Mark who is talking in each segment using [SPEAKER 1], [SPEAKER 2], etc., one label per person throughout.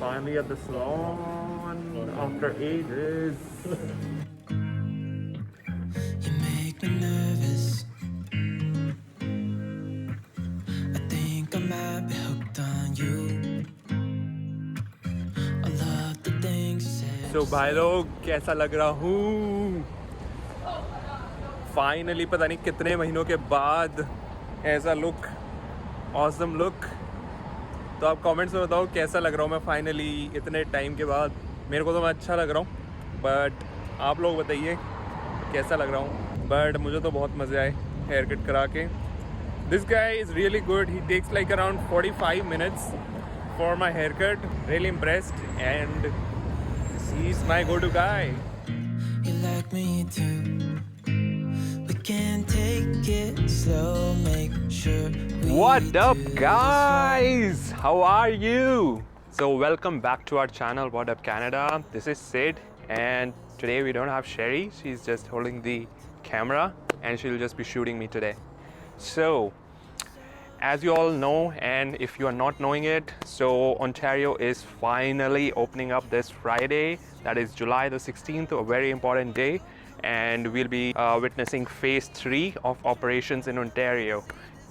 [SPEAKER 1] Finally at the salon after ages.
[SPEAKER 2] You make me nervous. I think I might be hooked on you. I love the things you say.
[SPEAKER 1] So भाई लोग कैसा लग रहा हूँ? Finally पता नहीं कितने महीनों के बाद ऐसा लुक, ऑसम लुक। तो आप कमेंट्स में बताओ कैसा लग रहा हूँ मैं फाइनली इतने टाइम के बाद। मेरे को तो मैं अच्छा लग रहा हूँ, बट आप लोग बताइए कैसा लग रहा हूँ। बट मुझे तो बहुत मज़े आए हेयर कट करा के। This guy is really good. He takes like around 45 minutes for my haircut. Really impressed, and he's my go-to guy.
[SPEAKER 2] You like me too. We can take it slow, make sure we
[SPEAKER 1] What up,
[SPEAKER 2] do
[SPEAKER 1] guys? How are you? So welcome back to our channel, What Up Canada. This is Sid, and today we don't have Sherry. She's just holding the camera and she'll just be shooting me today. So as you all know, and if you are not knowing it, so Ontario is finally opening up this Friday. That is July the 16th, a very important day, and we'll be witnessing phase 3 of operations in Ontario.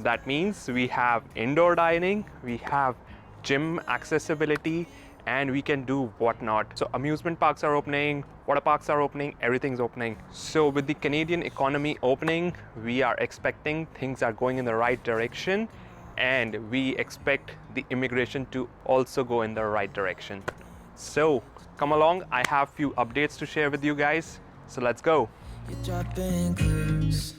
[SPEAKER 1] That means we have indoor dining, we have gym accessibility, and we can do whatnot. So amusement parks are opening, water parks are opening, everything's opening. So with the Canadian economy opening, we are expecting things are going in the right direction, and we expect the immigration to also go in the right direction. So come along, I have few updates to share with you guys. So let's go.
[SPEAKER 2] You're dropping clues.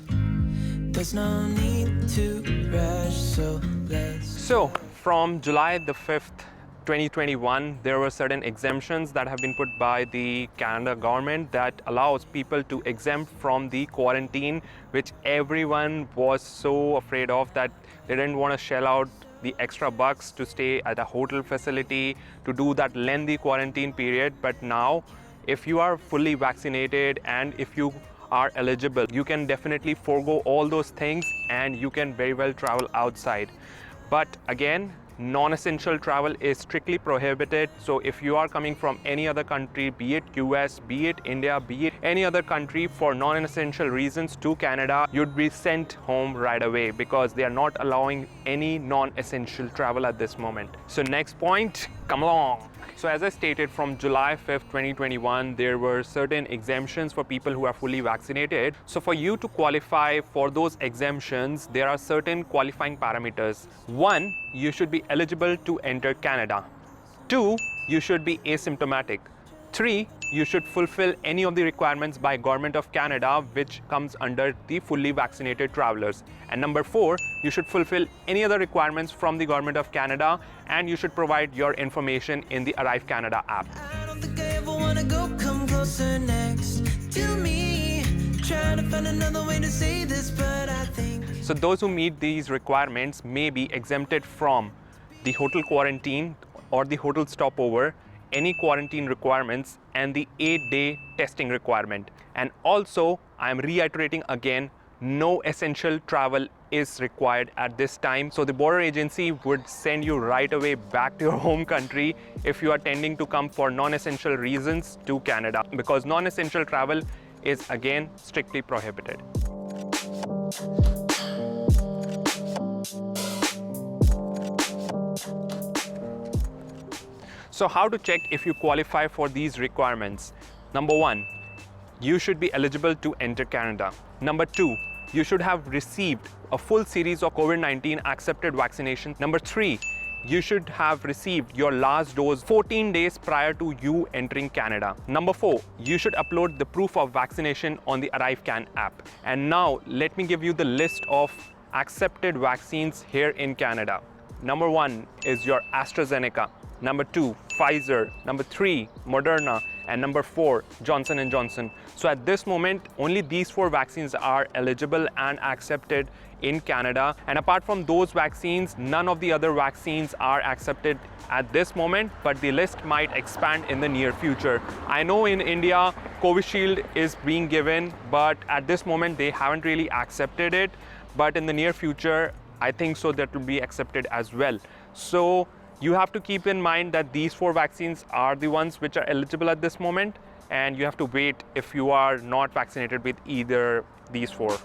[SPEAKER 2] There's no need to rush, so let's.
[SPEAKER 1] So from July the 5th, 2021, there were certain exemptions that have been put by the Canada government that allows people to exempt from the quarantine, which everyone was so afraid of that they didn't want to shell out the extra bucks to stay at a hotel facility to do that lengthy quarantine period. But now, if you are fully vaccinated and if you are eligible, you can definitely forego all those things and you can very well travel outside. But again, non-essential travel is strictly prohibited. So if you are coming from any other country, be it US, be it India, be it any other country for non-essential reasons to Canada, you'd be sent home right away because they are not allowing any non-essential travel at this moment. So next point, come along. So as I stated, from July 5th, 2021, there were certain exemptions for people who are fully vaccinated. So for you to qualify for those exemptions, there are certain qualifying parameters. 1, you should be eligible to enter Canada. 2, you should be asymptomatic. 3, you should fulfill any of the requirements by Government of Canada, which comes under the fully vaccinated travelers. And number 4, you should fulfill any other requirements from the Government of Canada, and you should provide your information in the Arrive Canada app.
[SPEAKER 2] I don't think I ever wanna go. Come closer next to me. Trying to find another way to say this, but I think.
[SPEAKER 1] So those who meet these requirements may be exempted from the hotel quarantine or the hotel stopover, any quarantine requirements, and the 8-day testing requirement. And also, I am reiterating again, no essential travel is required at this time. So the border agency would send you right away back to your home country if you are tending to come for non-essential reasons to Canada, because non-essential travel is again strictly prohibited. So how to check if you qualify for these requirements? Number 1, you should be eligible to enter Canada. Number 2, you should have received a full series of COVID-19 accepted vaccinations. Number 3, you should have received your last dose 14 days prior to you entering Canada. Number 4, you should upload the proof of vaccination on the Arrive Can app. And now let me give you the list of accepted vaccines here in Canada. Number 1 is your AstraZeneca. Number 2, Pfizer. Number 3, Moderna. And number 4, Johnson & Johnson. So at this moment, only these 4 vaccines are eligible and accepted in Canada. And apart from those vaccines, none of the other vaccines are accepted at this moment, but the list might expand in the near future. I know in India, Covishield is being given, but at this moment, they haven't really accepted it. But in the near future, I think so that will be accepted as well. So You have to keep in mind that these 4 vaccines are the ones which are eligible at this moment, and you have to wait if you are not vaccinated with either these 4.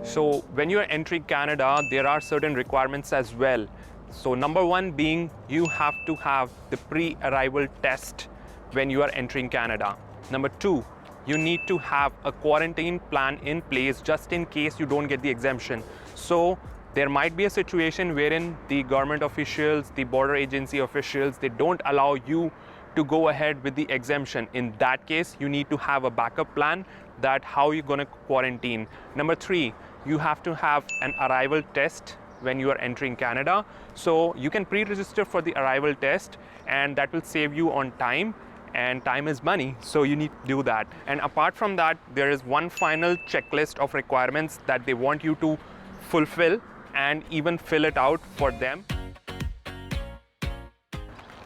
[SPEAKER 1] So when you are entering Canada, there are certain requirements as well. So number 1 being, you have to have the pre-arrival test when you are entering Canada. Number 2, you need to have a quarantine plan in place just in case you don't get the exemption. So there might be a situation wherein the government officials, the border agency officials, they don't allow you to go ahead with the exemption. In that case, you need to have a backup plan that how you're going to quarantine. Number 3, you have to have an arrival test when you are entering Canada. So you can pre-register for the arrival test, and that will save you on time, and time is money, so you need to do that. And apart from that, there is one final checklist of requirements that they want you to fulfill and even fill it out for them.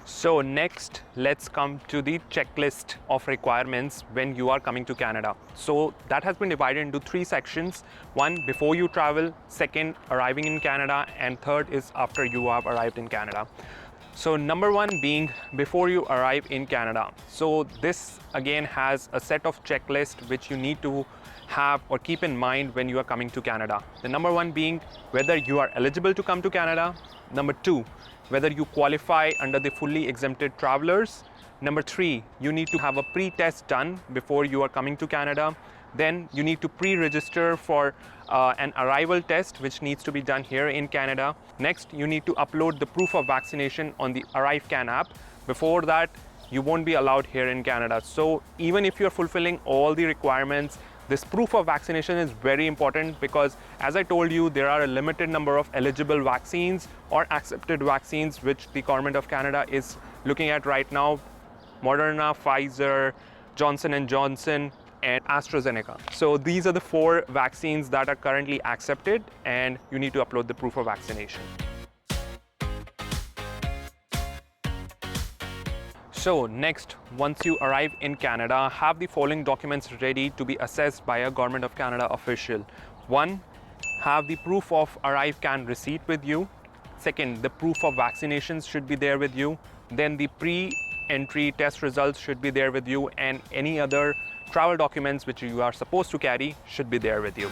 [SPEAKER 1] So next, let's come to the checklist of requirements when you are coming to Canada. So that has been divided into 3 sections. 1, before you travel, 2nd, arriving in Canada, and 3rd is after you have arrived in Canada. So number 1 being before you arrive in Canada. So this again has a set of checklists which you need to have or keep in mind when you are coming to Canada. The number 1 being whether you are eligible to come to Canada. Number 2, whether you qualify under the fully exempted travelers. Number 3, you need to have a pre-test done before you are coming to Canada. Then you need to pre-register for an arrival test which needs to be done here in Canada. Next, you need to upload the proof of vaccination on the ArriveCan app. Before that, you won't be allowed here in Canada. So even if you're fulfilling all the requirements, this proof of vaccination is very important because, as I told you, there are a limited number of eligible vaccines or accepted vaccines which the government of Canada is looking at right now: Moderna, Pfizer, Johnson & Johnson, and AstraZeneca. So these are the 4 vaccines that are currently accepted, and you need to upload the proof of vaccination. So next, once you arrive in Canada, have the following documents ready to be assessed by a Government of Canada official. 1, have the proof of ArriveCan receipt with you. 2nd, the proof of vaccinations should be there with you. Then the pre-entry test results should be there with you, and any other travel documents which you are supposed to carry should be there with you.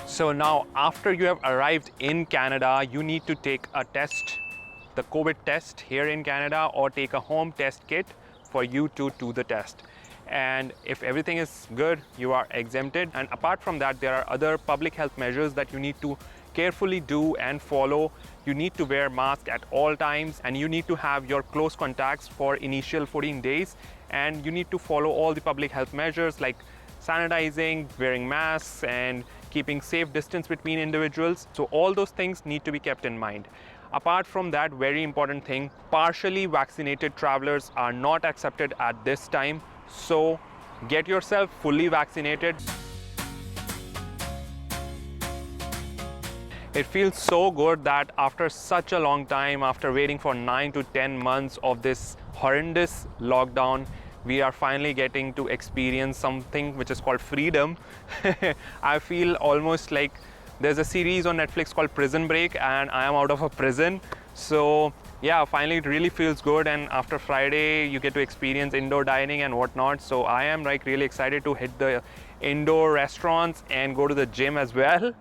[SPEAKER 1] So now, after you have arrived in Canada, you need to take a test, the COVID test here in Canada, or take a home test kit for you to do the test. And if everything is good, you are exempted. And apart from that, there are other public health measures that you need to carefully do and follow. You need to wear mask at all times, and you need to have your close contacts for initial 14 days. And you need to follow all the public health measures like sanitizing, wearing masks, and keeping safe distance between individuals. So all those things need to be kept in mind. Apart from that, very important thing, partially vaccinated travelers are not accepted at this time. So get yourself fully vaccinated. It feels so good that after such a long time, after waiting for 9 to 10 months of this horrendous lockdown, we are finally getting to experience something which is called freedom. I feel almost like there's a series on Netflix called Prison Break, and I am out of a prison. So yeah, finally it really feels good, and after Friday you get to experience indoor dining and whatnot. So I am like really excited to hit the indoor restaurants and go to the gym as well.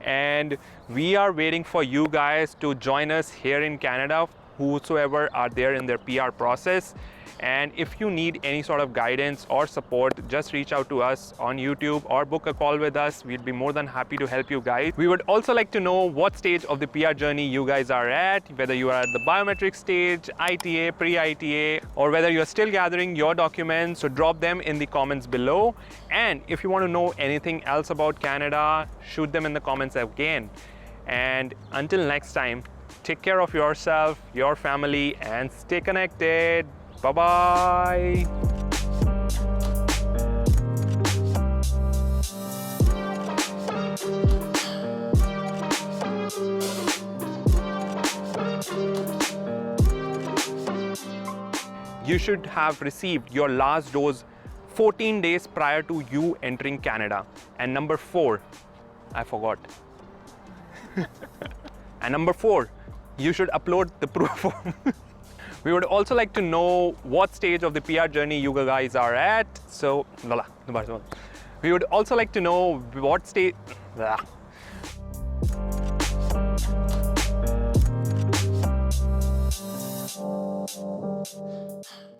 [SPEAKER 1] And we are waiting for you guys to join us here in Canada, whosoever are there in their PR process. And if you need any sort of guidance or support, just reach out to us on YouTube or book a call with us. We'd be more than happy to help you guys. We would also like to know what stage of the PR journey you guys are at, whether you are at the biometric stage, ITA, pre-ITA, or whether you're still gathering your documents. So drop them in the comments below. And if you want to know anything else about Canada, shoot them in the comments again. And until next time, take care of yourself, your family, and stay connected. Bye-bye. You should have received your last dose 14 days prior to you entering Canada. And number 4, I forgot. And number 4, you should upload the proof form. We would also like to know what stage of the PR journey you guys are at. So, we would also like to know what stage.